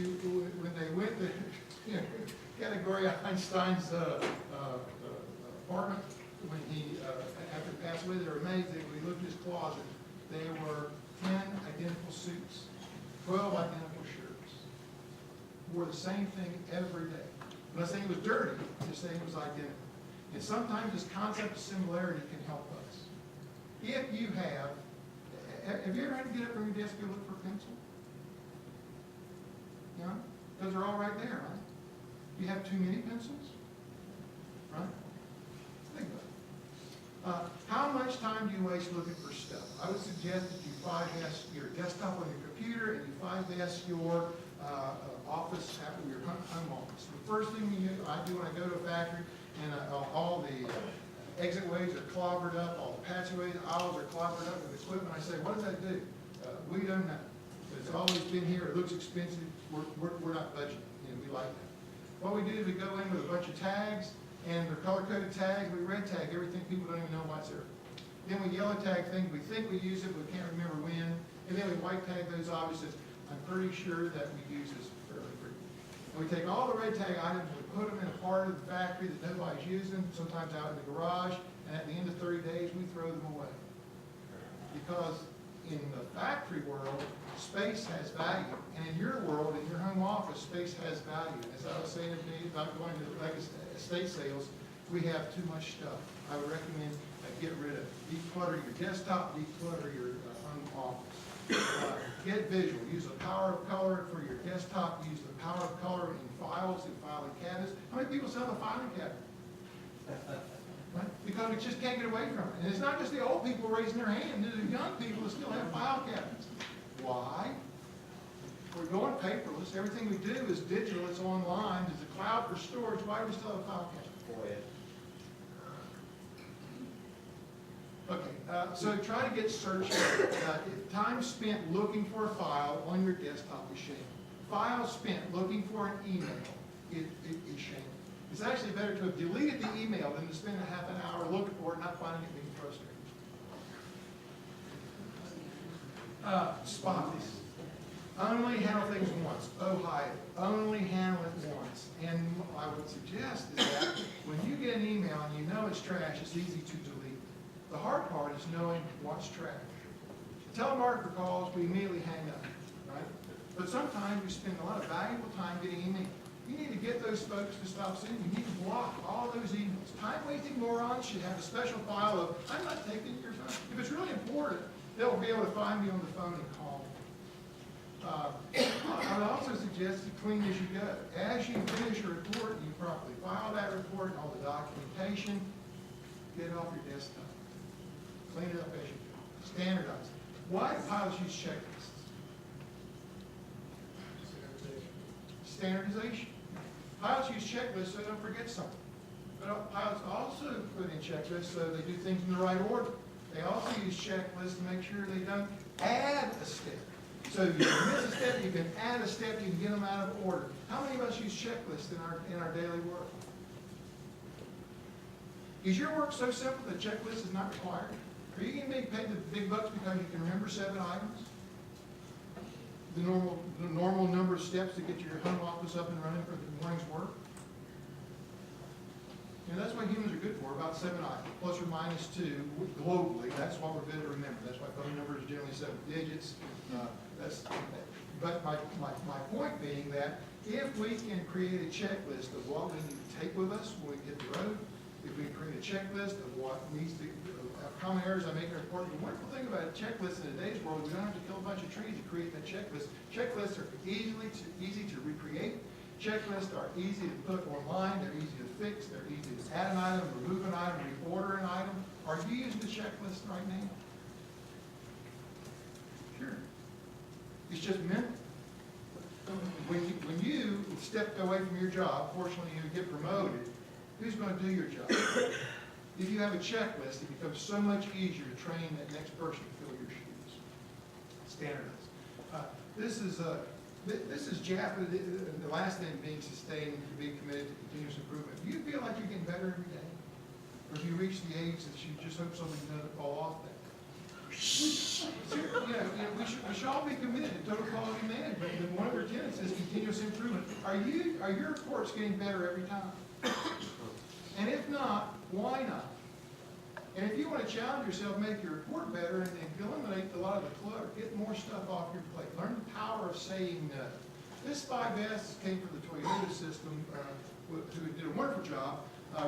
when they went to category Einstein's apartment, when he after he passed away, they were amazed that when he looked at his closet, there were 10 identical suits, 12 identical shirts. Wore the same thing every day. I'm not saying it was dirty, I'm just saying it was identical. And sometimes this concept of similarity can help us. If you have you ever had to get up from your desk and look for a pencil? You know? Those are all right there, right? You have too many pencils? Right? Think about it. How much time do you waste looking for stuff? I would suggest that you 5S your desktop on your computer and you 5S your office, your home office. The first thing I do when I go to a factory and all the exit ways are clobbered up, all the passageway aisles are clobbered up with equipment. I say, what does that do? We don't know. It's always been here. It looks expensive. We're not budgeting. We like that. What we do is we go in with a bunch of tags, and they're color-coded tags. We red tag everything. People don't even know what's there. Then we yellow tag things. We think we use it, but we can't remember when. And then we white tag those objects. I'm pretty sure that we use this fairly frequently. And we take all the red tag items, we put them in a part of the factory that nobody's using, sometimes out in the garage, and at the end of 30 days, we throw them away. Because in the factory world, space has value. And in your world, in your home office, space has value. As I was saying to me about going to estate sales, we have too much stuff. I would recommend get rid of it. Declutter your desktop, declutter your home office. Get visual. Use the power of color for your desktop. Use the power of color in files, in filing cabinets. How many people still have a filing cabinet? Right? Because we just can't get away from it. And it's not just the old people raising their hand. There's the young people that still have file cabinets. Why? We're going paperless. Everything we do is digital. It's online. There's a cloud for storage. Why do we still have a file cabinet? Go ahead. Okay, so try to get search. Time spent looking for a file on your desktop is shameful. File spent looking for an email is shameful. It's actually better to have deleted the email than to spend a half an hour looking for it and not finding it, being frustrated. Spots. Only handle things once. Ohio. Only handle it once. And I would suggest is that when you get an email and you know it's trash, it's easy to delete. The hard part is knowing what's trash. Telemarketer calls, we immediately hang up, right? But sometimes we spend a lot of valuable time getting email. You need to get those folks to stop sending. You need to block all those emails. Time-wasting morons should have a special file of, I'm not taking your phone. If it's really important, they'll be able to find me on the phone and call me. I would also suggest to clean as you go. As you finish your report, you properly file that report, all the documentation, get it off your desktop. Clean it up as you go. Standardize. Why pilots use checklists? Standardization. Pilots use checklists so they don't forget something. But pilots also put in checklists so they do things in the right order. They also use checklists to make sure they don't add a step. So you can miss a step, you can add a step, you can get them out of order. How many of us use checklists in our daily work? Is your work so simple that checklist is not required? Are you going to be paid the big bucks because you can remember 7 items? The normal number of steps to get your home office up and running for the morning's work? And that's what humans are good for, about 7 items, plus or minus 2 globally. That's what we're good to remember. That's why phone numbers are generally 7 digits. But my point being that if we can create a checklist of what we need to take with us when we hit the road, if we create a checklist of what needs to, common errors I make are important. The wonderful thing about a checklist in today's world, we don't have to kill a bunch of trees to create that checklist. Checklists are easy to recreate. Checklists are easy to put online. They're easy to fix. They're easy to add an item, remove an item, reorder an item. Are you using the checklist right now? Sure. It's just mental. When you step away from your job, fortunately you get promoted, who's going to do your job? If you have a checklist, it becomes so much easier to train that next person to fill your shoes. Standardize. This is JAP. The last thing being sustained, to be committed to continuous improvement. Do you feel like you're getting better every day, or have you reached the age that you just hope something doesn't fall off that? We should all be committed to total quality management. And one of our tenets is continuous are your reports getting better every time? And if not, why not? And if you want to challenge yourself, make your report better and eliminate a lot of the clutter, get more stuff off your plate. Learn the power of saying no. This 5S came from the Toyota system, who did a wonderful job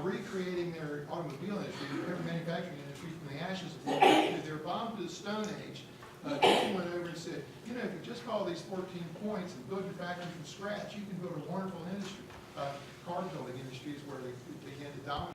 recreating their automobile industry, their manufacturing industry from the ashes of World War II. They were bombed to the Stone Age. He went over and said, you know, if you just follow these 14 points and build your factory from scratch, you can build a wonderful industry. Car building industry is where they began to dominate.